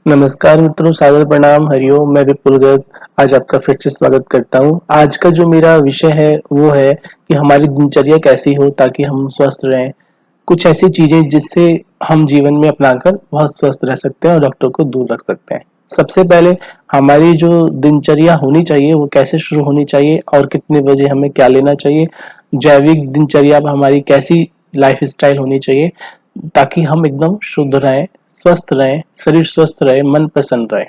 नमस्कार मित्रों, सादर प्रणाम, हरिओम। मैं विपुल गर्ग आज आपका फिर से स्वागत करता हूँ। आज का जो मेरा विषय है वो है कि हमारी दिनचर्या कैसी हो ताकि हम स्वस्थ रहें। कुछ ऐसी चीजें जिससे हम जीवन में अपनाकर बहुत स्वस्थ रह सकते हैं और डॉक्टर को दूर रख सकते हैं। सबसे पहले हमारी जो दिनचर्या होनी चाहिए वो कैसे शुरू होनी चाहिए और कितने बजे हमें क्या लेना चाहिए। जैविक दिनचर्या हमारी कैसी लाइफ स्टाइल होनी चाहिए ताकि हम एकदम शुद्ध रहें, स्वस्थ रहें, शरीर स्वस्थ रहे, मन प्रसन्न रहे।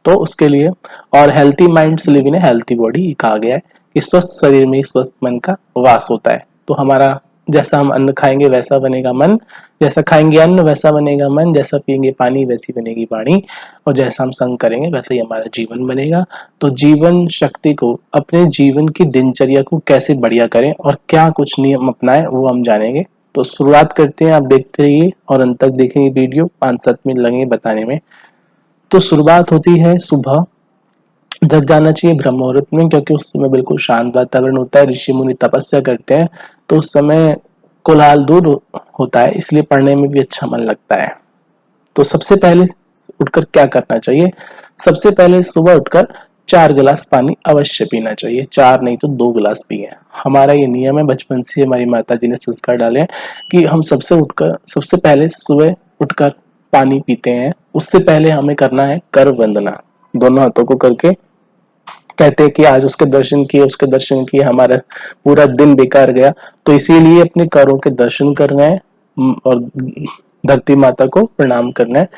तो उसके लिए और healthy minds live in A healthy body कहा गया है कि स्वस्थ शरीर में ही स्वस्थ मन का वास होता है। तो हमारा जैसा हम अन्न खाएंगे वैसा बनेगा मन, जैसा खाएंगे अन्न वैसा बनेगा मन, जैसा पिएंगे पानी वैसी बनेगी वाणी, और जैसा हम संग करेंगे वैसे ही हमारा जीवन बनेगा। तो जीवन शक्ति को, अपने जीवन की दिनचर्या को कैसे बढ़िया करें और क्या कुछ नियम अपनाएं वो हम जानेंगे। तो शुरुआत करते हैं, आप देखते रहिए और अंत तक देखेंगे वीडियो, 5-7 मिनट लगेंगे बताने में। तो शुरुआत होती है सुबह, जग जाना चाहिए ब्रह्म मुहूर्त में, क्योंकि उस समय बिल्कुल शांत वातावरण होता है, ऋषि मुनि तपस्या करते हैं। तो उस समय कोलाहल दूर होता है, इसलिए पढ़ने में भी अच्छा मन लगता है। तो सबसे पहले उठकर क्या करना चाहिए? सबसे पहले सुबह उठकर 4 गिलास पानी अवश्य पीना चाहिए। 4 नहीं तो 2 गिलास पिए। हमारा ये नियम है, बचपन से हमारी माता जी ने संस्कार डाले हैं कि हम सबसे पहले सुबह उठकर पानी पीते हैं। उससे पहले हमें करना है कर वंदना, दोनों हाथों को करके कहते हैं कि आज उसके दर्शन किए हमारा पूरा दिन बेकार गया। तो इसीलिए अपने करों के दर्शन करना है और धरती माता को प्रणाम करना है।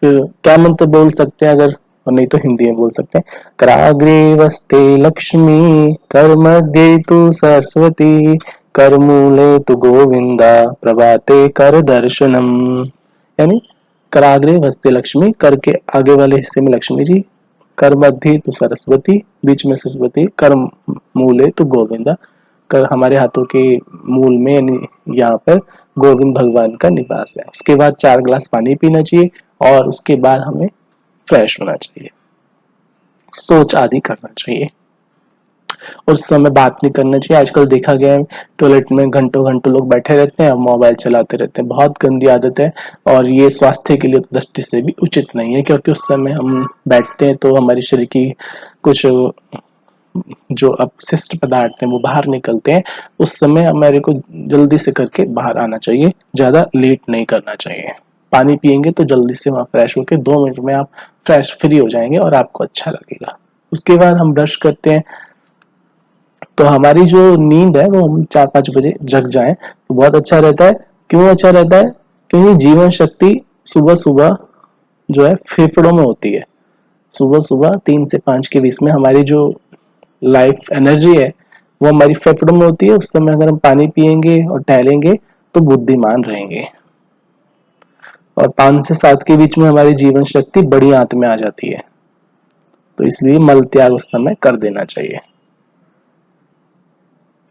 फिर क्या मंत्र बोल सकते हैं अगर, और नहीं तो हिंदी में बोल सकते हैं, कराग्रे वस्ते लक्ष्मी, कर मध्य तु सरस्वती, कर मूले तु गोविंदा, प्रभाते कर दर्शनम। यानी कराग्रे वस्ते लक्ष्मी, कर के आगे वाले हिस्से में लक्ष्मी जी, कर मध्य तो सरस्वती, बीच में सरस्वती, कर मूले तो गोविंदा, कर हमारे हाथों के मूल में यानी यहाँ पर गोविंद भगवान का निवास है। उसके बाद 4 गिलास पानी पीना चाहिए और उसके बाद हमें फ्रेश होना चाहिए, सोच आदि करना चाहिए और उस समय बात नहीं करना चाहिए। आजकल देखा गया है टॉयलेट में घंटों घंटों लोग बैठे रहते हैं और मोबाइल चलाते रहते हैं, बहुत गंदी आदत है और ये स्वास्थ्य के लिए दृष्टि से भी उचित नहीं है, क्योंकि उस समय हम बैठते हैं तो हमारे शरीर की कुछ जो अपशिष्ट पदार्थ हैं वो बाहर निकलते हैं। उस समय हमारे को जल्दी से करके बाहर आना चाहिए, ज्यादा लेट नहीं करना चाहिए। पानी पिएंगे तो जल्दी से वहां फ्रेश होके 2 मिनट में आप फ्रेश फ्री हो जाएंगे और आपको अच्छा लगेगा। उसके बाद हम ब्रश करते हैं, तो हमारी जो नींद है वो हम 4-5 बजे जग जाएं तो बहुत अच्छा रहता है। क्यों अच्छा रहता है? क्योंकि जीवन शक्ति सुबह सुबह जो है फेफड़ों में होती है। सुबह सुबह 3 से 5 के बीच में हमारी जो लाइफ एनर्जी है वो हमारी फेफड़ों में होती है। उस समय अगर हम पानी पिएंगे और टहलेंगे तो बुद्धिमान रहेंगे। और 5 से 7 के बीच में हमारी जीवन शक्ति बड़ी आंत में आ जाती है, तो इसलिए मल त्याग उस समय कर देना चाहिए।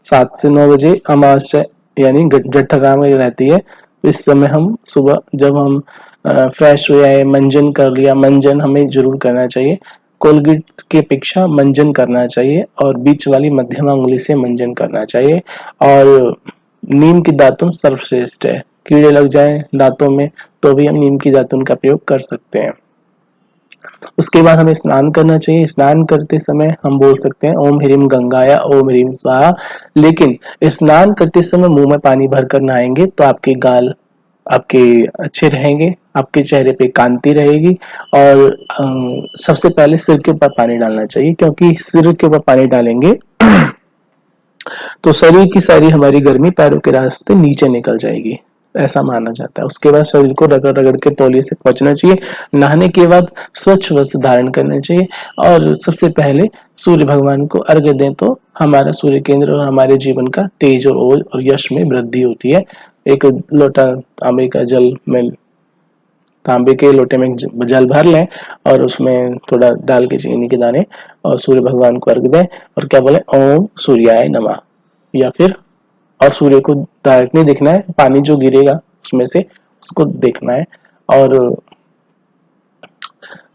7 से 9 बजे अमावस्या यानी जठरा में रहती है, तो इस समय हम सुबह जब हम फ्रेश हो जाए, मंजन कर लिया, मंजन हमें जरूर करना चाहिए। कोलगेट की अपेक्षा मंजन करना चाहिए और बीच वाली मध्यमा उंगली से मंजन करना चाहिए। और नीम की दातुन सर्वश्रेष्ठ है, कीड़े लग जाए दांतों में तो भी हम नीम की दातुन का प्रयोग कर सकते हैं। उसके बाद हमें स्नान करना चाहिए। स्नान करते समय हम बोल सकते हैं ओम ह्रीम गंगाया ओम ह्रीम स्वाहा, लेकिन स्नान करते समय मुंह में पानी भरकर नहाएंगे तो आपके गाल आपके अच्छे रहेंगे, आपके चेहरे पे कांति रहेगी। और सबसे पहले सिर के ऊपर पानी डालना चाहिए, क्योंकि सिर के ऊपर पानी डालेंगे तो शरीर की सारी हमारी गर्मी पैरों के रास्ते नीचे निकल जाएगी, ऐसा माना जाता है। उसके बाद शरीर को रगड़ रगड़ के तौलिए से पोंछना चाहिए। नहाने के बाद स्वच्छ वस्त्र धारण करना चाहिए और सबसे पहले सूर्य भगवान को अर्घ्य दें तो हमारा सूर्य केंद्र और हमारे जीवन का तेज और ओज और यश में वृद्धि होती है। एक लोटा तांबे का जल में तांबे के लोटे में जल भर लें और उसमें थोड़ा डाल के चीनी के दाने और सूर्य भगवान को अर्घ दें और क्या बोले, ओम सूर्याय नमः। या फिर और सूर्य को डायरेक्ट नहीं देखना है, पानी जो गिरेगा उसमें से उसको देखना है। और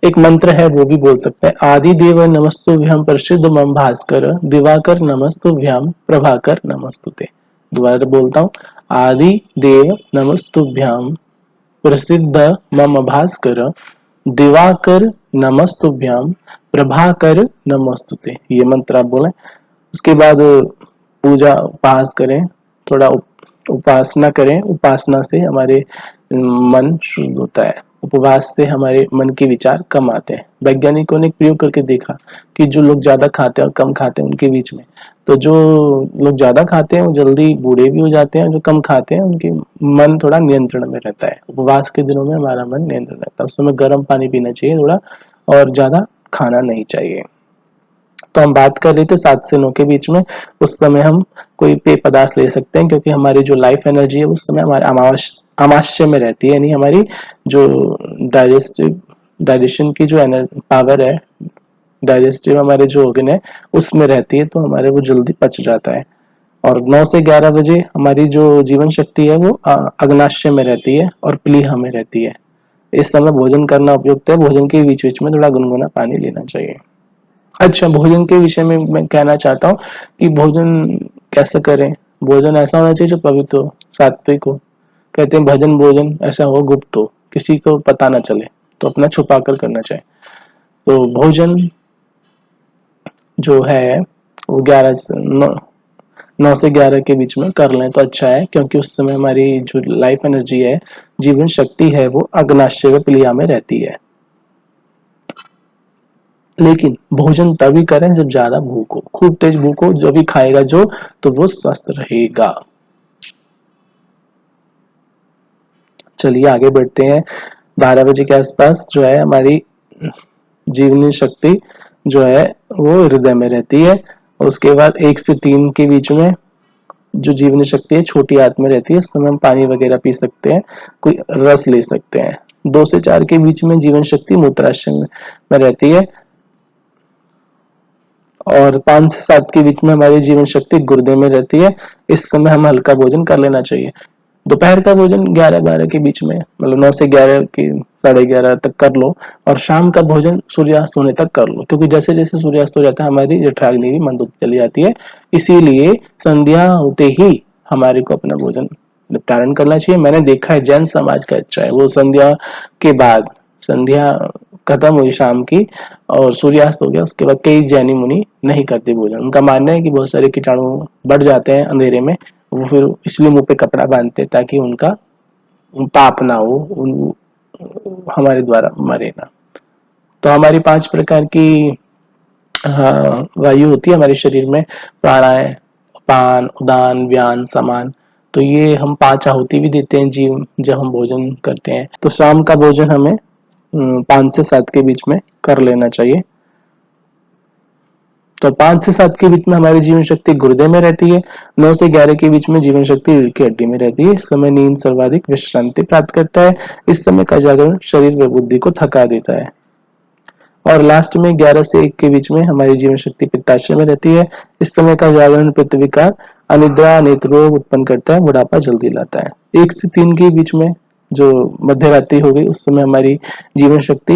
एक मंत्र है वो भी बोल सकते हैं, आदि देव नमस्तुभ्यम प्रसिद्ध मम भास्कर दिवाकर नमस्तुभ्यम प्रभाकर नमस्तुते। दोबारा बोलता हूँ, आदि देव नमस्तुभ्यम प्रसिद्ध मम भास्कर दिवाकर नमस्तुभ्याम, प्रभाकर नमस्तुते, ये मंत्र आप बोलें। उसके बाद पूजा उपवास करें, थोड़ा उपासना करें। उपासना से हमारे मन शुद्ध होता है। उपवास से हमारे मन के विचार कम आते हैं। वैज्ञानिकों ने प्रयोग करके देखा कि जो लोग ज्यादा खाते हैं और कम खाते हैं उनके बीच में, तो जो लोग ज्यादा खाते हैं वो जल्दी बूढ़े भी हो जाते हैं, जो कम खाते हैं उनके मन थोड़ा नियंत्रण में रहता है। उपवास के दिनों में हमारा मन नियंत्रण रहता है। उस समय गर्म पानी पीना चाहिए थोड़ा, और ज्यादा खाना नहीं चाहिए। तो हम बात कर रहे थे 7 से 9 के बीच में। उस समय हम कोई पेय पदार्थ ले सकते हैं, क्योंकि हमारी जो लाइफ एनर्जी है उस समय हमारे अमावस्या में रहती है, यानी हमारी जो डाइजेशन की जो पावर है, डाइजेस्टिव हमारे जो ऑर्गन है उसमें रहती है, तो हमारे वो जल्दी पच जाता है। और 9 से 11 बजे हमारी जो जीवन शक्ति है वो अग्नाशय में रहती है और प्लीहा में रहती है। इस समय भोजन करना उपयुक्त है। भोजन के बीच बीच में थोड़ा गुनगुना पानी लेना चाहिए। अच्छा, भोजन के विषय में मैं कहना चाहता हूँ कि भोजन कैसे करें। भोजन ऐसा होना चाहिए जो पवित्र हो, सात्विक हो। कहते हैं भजन भोजन ऐसा हो गुप्त हो, किसी को पता ना चले, तो अपना छुपा कर करना चाहिए। तो भोजन जो है वो 9 से 11 के बीच में कर लें तो अच्छा है, क्योंकि उस समय हमारी जो लाइफ एनर्जी है, जीवन शक्ति है, वो अग्नाशय व प्लीहा में रहती है। लेकिन भोजन तभी करें जब ज्यादा भूख हो, खूब तेज भूख हो, जो भी खाएगा जो, तो वो स्वस्थ रहेगा। चलिए आगे बढ़ते हैं। 12 बजे के आसपास जो है हमारी जीवनी शक्ति जो है वो हृदय में रहती है। और उसके बाद 1 से 3 के बीच में जो जीवनी शक्ति है छोटी आंत में रहती है। इस समय हम पानी वगैरह पी सकते हैं, कोई रस ले सकते हैं। 2 से 4 के बीच में जीवन शक्ति मूत्राशय में रहती है। और 5 से 7 के बीच में हमारी जीवन शक्ति गुर्दे में रहती है। इस समय हम हल्का भोजन कर लेना चाहिए। दोपहर का भोजन 11-12 के बीच में, मतलब 9 से 11 की 11:30 तक कर लो। और शाम का भोजन सूर्यास्त होने तक कर लो, क्योंकि जैसे जैसे सूर्यास्त हो जाता है हमारी जठराग्नि भी मंद होती चली जाती है। इसीलिए संध्या होते ही हमारे को अपना भोजन निपटारण करना चाहिए। मैंने देखा है जैन समाज का अच्छा है, वो संध्या के बाद, संध्या खत्म हुई शाम की और सूर्यास्त हो गया, उसके बाद कई जैनी मुनि नहीं करते भोजन। उनका मानना है कि बहुत सारे कीटाणु बढ़ जाते हैं अंधेरे में, वो फिर इसलिए मुंह पे कपड़ा बांधते हैं ताकि उनका पाप ना हो, हमारे द्वारा मरे ना। तो हमारी 5 प्रकार की वायु होती है हमारे शरीर में, प्राणायाम, अपान, उदान, व्यान, समान। तो ये हम 5 आहुति भी देते हैं जीव जब हम भोजन करते हैं। तो शाम का भोजन हमें 5 से 7 के बीच में कर लेना चाहिए। तो 5 से 7 के बीच में हमारी जीवन शक्ति गुर्दे में रहती है। 9 से 11 के बीच में जीवन शक्ति रीढ़ की हड्डी में रहती है। इस समय नींद सर्वाधिक विश्रांति प्राप्त करता है। इस समय का जागरण शरीर व बुद्धि को थका देता है। और लास्ट में 11 से 1 के बीच में हमारी जीवन शक्ति पित्ताशय में रहती है। इस समय का जागरण पित्त विकार, अनिद्रा, नेत्र रोग उत्पन्न करता है, बुढ़ापा जल्दी लाता है। 1 से 3 के बीच में जो मध्य रात्रि हो गई, उस समय हमारी जीवन शक्ति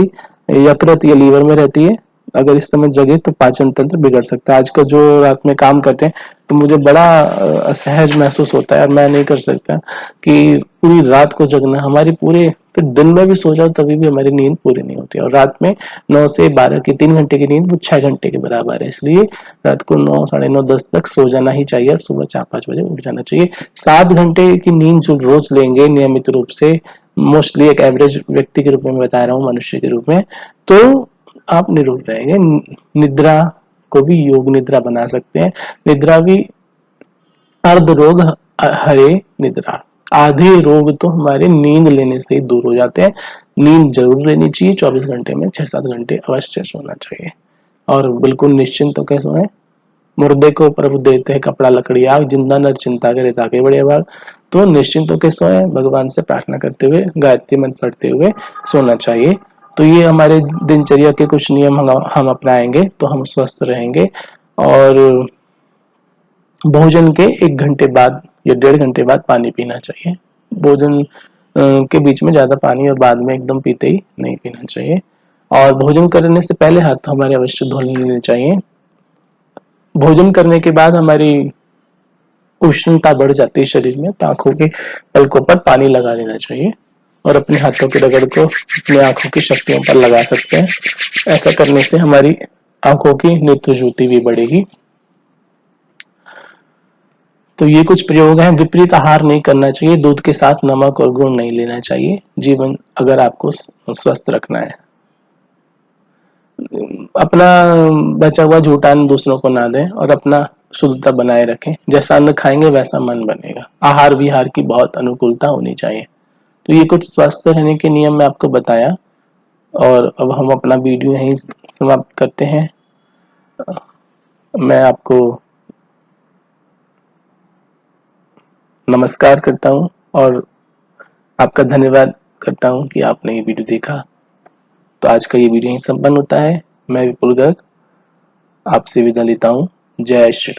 यकृत या लीवर में रहती है। अगर इस समय जगे तो पाचन तंत्र बिगड़ सकता है। आजकल जो रात में काम करते हैं तो मुझे बड़ा असहज महसूस होता है, और मैं नहीं कर सकता कि पूरी रात को जगना। हमारी पूरे, फिर दिन में भी सो जाओ तभी भी हमारी नींद पूरी नहीं होती। और रात में 9 से 12 की 3 घंटे की नींद वो 6 घंटे के बराबर है। इसलिए रात को 9, साढ़े 9, 10 तक सो जाना ही चाहिए और सुबह 4-5 बजे उठ जाना चाहिए। 7 घंटे की नींद जो रोज लेंगे नियमित रूप से, मोस्टली एक एवरेज व्यक्ति के रूप में बता रहा हूँ, मनुष्य के रूप में, तो आप निरोग रहेंगे। निद्रा को भी योग निद्रा बना सकते हैं। निद्रा भी अर्ध रोग हरे निद्रा। आधे रोग तो हमारे नींद लेने से ही दूर हो जाते हैं। नींद जरूर लेनी चाहिए। 24 घंटे में 6-7 घंटे अवश्य सोना चाहिए, और बिल्कुल निश्चिंत होकर सोएं। मुर्दे को प्रभु देते हैं कपड़ा लकड़ी आग, जिंदा नर चिंता करे ताके बड़े भाग। तो निश्चिंत होकर सोएं, भगवान से प्रार्थना करते हुए, गायत्री मंत्र पढ़ते हुए सोना चाहिए। तो ये हमारे दिनचर्या के कुछ नियम हम अपनाएंगे तो हम स्वस्थ रहेंगे। और भोजन के 1 घंटे बाद या 1.5 घंटे बाद पानी पीना चाहिए। भोजन के बीच में ज्यादा पानी और बाद में एकदम पीते ही नहीं पीना चाहिए। और भोजन करने से पहले हाथ हमारे अवश्य धो लेने चाहिए। भोजन करने के बाद हमारी उष्णता बढ़ जाती है शरीर में, तो आंखों के पलकों पर पानी लगा लेना चाहिए। और अपने हाथों के रगड़ को अपनी आंखों की शक्तियों पर लगा सकते हैं। ऐसा करने से हमारी आंखों की नेत्र ज्योति भी बढ़ेगी। तो ये कुछ प्रयोग हैं। विपरीत आहार नहीं करना चाहिए, दूध के साथ नमक और गुड़ नहीं लेना चाहिए जीवन अगर आपको स्वस्थ रखना है। अपना बचा हुआ झूठा अन्न दूसरों को ना दें और अपना शुद्धता बनाए रखें। जैसा अन्न खाएंगे वैसा मन बनेगा। आहार विहार की बहुत अनुकूलता होनी चाहिए। तो ये कुछ स्वस्थ रहने के नियम मैं आपको बताया और अब हम अपना वीडियो यहीं समाप्त करते हैं। मैं आपको नमस्कार करता हूँ और आपका धन्यवाद करता हूँ कि आपने ये वीडियो देखा। तो आज का ये वीडियो यहीं संपन्न होता है। मैं विपुल गर्ग आपसे विदा लेता हूँ। जय श्री